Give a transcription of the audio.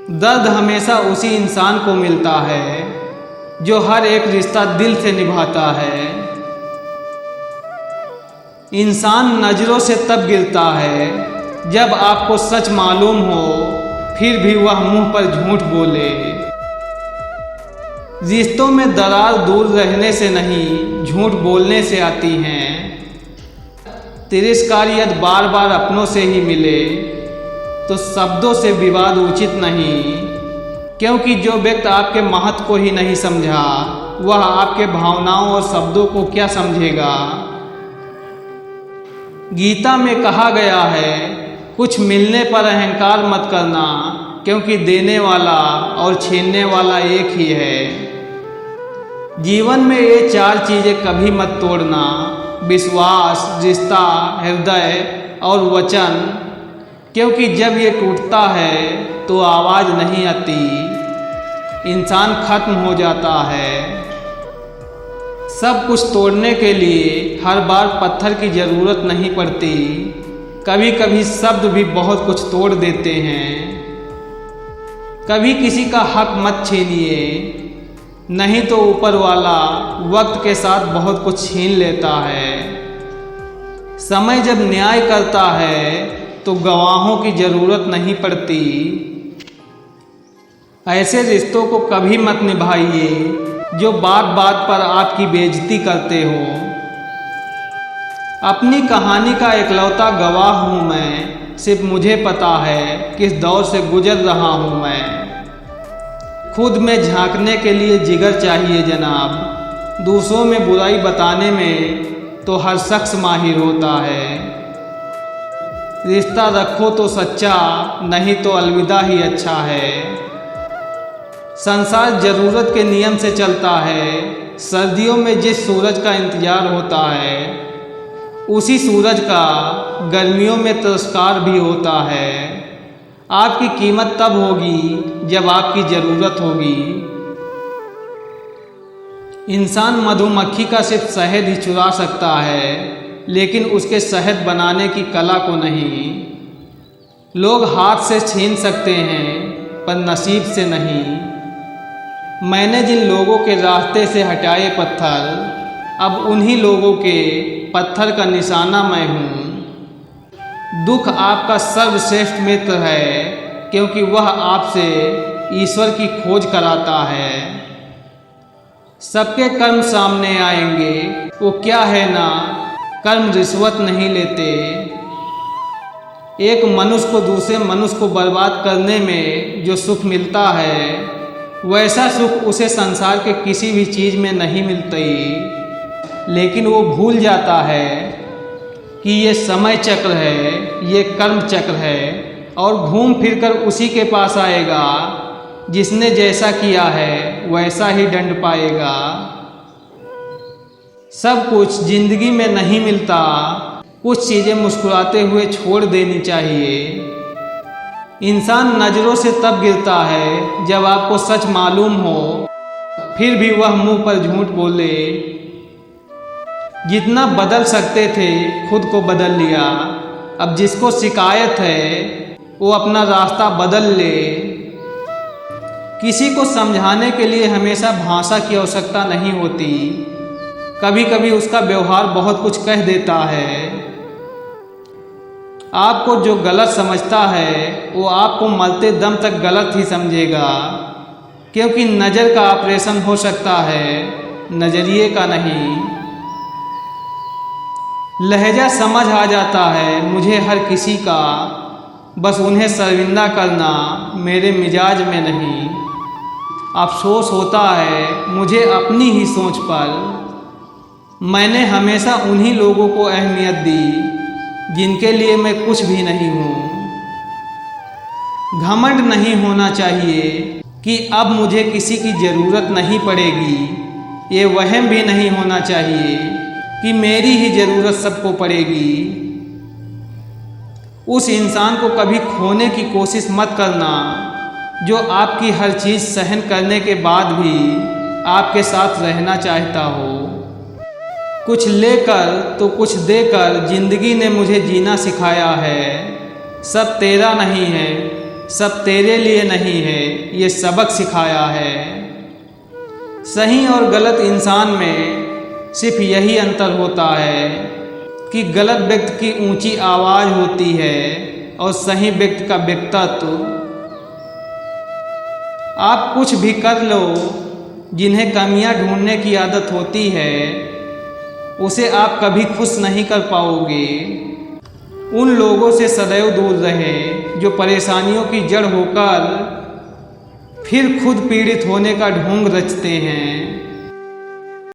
दर्द हमेशा उसी इंसान को मिलता है जो हर एक रिश्ता दिल से निभाता है। इंसान नज़रों से तब गिरता है जब आपको सच मालूम हो, फिर भी वह मुंह पर झूठ बोले। रिश्तों में दरार दूर रहने से नहीं, झूठ बोलने से आती हैं। तिरस्कारियत बार बार अपनों से ही मिले तो शब्दों से विवाद उचित नहीं, क्योंकि जो व्यक्ति आपके महत्व को ही नहीं समझा, वह आपके भावनाओं और शब्दों को क्या समझेगा। गीता में कहा गया है, कुछ मिलने पर अहंकार मत करना, क्योंकि देने वाला और छीनने वाला एक ही है। जीवन में ये 4 चीज़ें कभी मत तोड़ना: विश्वास, रिश्ता, हृदय और वचन, क्योंकि जब ये टूटता है तो आवाज़ नहीं आती, इंसान खत्म हो जाता है। सब कुछ तोड़ने के लिए हर बार पत्थर की ज़रूरत नहीं पड़ती, कभी कभी शब्द भी बहुत कुछ तोड़ देते हैं। कभी किसी का हक मत छीनिए, नहीं तो ऊपर वाला वक्त के साथ बहुत कुछ छीन लेता है। समय जब न्याय करता है तो गवाहों की ज़रूरत नहीं पड़ती। ऐसे रिश्तों को कभी मत निभाइए जो बात बात पर आपकी बेइज्जती करते हो। अपनी कहानी का एकलौता गवाह हूँ मैं, सिर्फ मुझे पता है किस दौर से गुजर रहा हूँ मैं। खुद में झांकने के लिए जिगर चाहिए जनाब, दूसरों में बुराई बताने में तो हर शख्स माहिर होता है। रिश्ता रखो तो सच्चा, नहीं तो अलविदा ही अच्छा है। संसार ज़रूरत के नियम से चलता है। सर्दियों में जिस सूरज का इंतज़ार होता है, उसी सूरज का गर्मियों में तिरस्कार भी होता है। आपकी कीमत तब होगी जब आपकी ज़रूरत होगी। इंसान मधुमक्खी का सिर्फ शहद ही चुरा सकता है, लेकिन उसके शहद बनाने की कला को नहीं। लोग हाथ से छीन सकते हैं पर नसीब से नहीं। मैंने जिन लोगों के रास्ते से हटाए पत्थर, अब उन्हीं लोगों के पत्थर का निशाना मैं हूँ। दुख आपका सर्वश्रेष्ठ मित्र है, क्योंकि वह आपसे ईश्वर की खोज कराता है। सबके कर्म सामने आएंगे, वो क्या है ना, कर्म रिश्वत नहीं लेते। एक मनुष्य को दूसरे मनुष्य को बर्बाद करने में जो सुख मिलता है, वैसा सुख उसे संसार के किसी भी चीज़ में नहीं मिलती। लेकिन वो भूल जाता है कि ये समय चक्र है, ये कर्म चक्र है, और घूम फिर कर उसी के पास आएगा जिसने जैसा किया है वैसा ही दंड पाएगा। सब कुछ जिंदगी में नहीं मिलता, कुछ चीज़ें मुस्कुराते हुए छोड़ देनी चाहिए। इंसान नज़रों से तब गिरता है जब आपको सच मालूम हो, फिर भी वह मुंह पर झूठ बोले। जितना बदल सकते थे खुद को बदल लिया, अब जिसको शिकायत है वो अपना रास्ता बदल ले। किसी को समझाने के लिए हमेशा भाषा की आवश्यकता नहीं होती, कभी कभी उसका व्यवहार बहुत कुछ कह देता है। आपको जो गलत समझता है वो आपको मरते दम तक गलत ही समझेगा, क्योंकि नज़र का ऑपरेशन हो सकता है, नज़रिए का नहीं। लहजा समझ आ जाता है मुझे हर किसी का, बस उन्हें शर्मिंदा करना मेरे मिजाज में नहीं। अफसोस होता है मुझे अपनी ही सोच पर, मैंने हमेशा उन्हीं लोगों को अहमियत दी जिनके लिए मैं कुछ भी नहीं हूँ। घमंड नहीं होना चाहिए कि अब मुझे किसी की ज़रूरत नहीं पड़ेगी। ये वहम भी नहीं होना चाहिए कि मेरी ही ज़रूरत सबको पड़ेगी। उस इंसान को कभी खोने की कोशिश मत करना जो आपकी हर चीज़ सहन करने के बाद भी आपके साथ रहना चाहता हो। कुछ लेकर तो कुछ देकर ज़िंदगी ने मुझे जीना सिखाया है। सब तेरा नहीं है, सब तेरे लिए नहीं है, ये सबक सिखाया है। सही और गलत इंसान में सिर्फ यही अंतर होता है कि गलत व्यक्ति की ऊंची आवाज़ होती है और सही व्यक्ति का व्यक्तित्व। आप कुछ भी कर लो, जिन्हें कमियां ढूंढने की आदत होती है उसे आप कभी खुश नहीं कर पाओगे। उन लोगों से सदैव दूर रहें जो परेशानियों की जड़ होकर फिर खुद पीड़ित होने का ढोंग रचते हैं।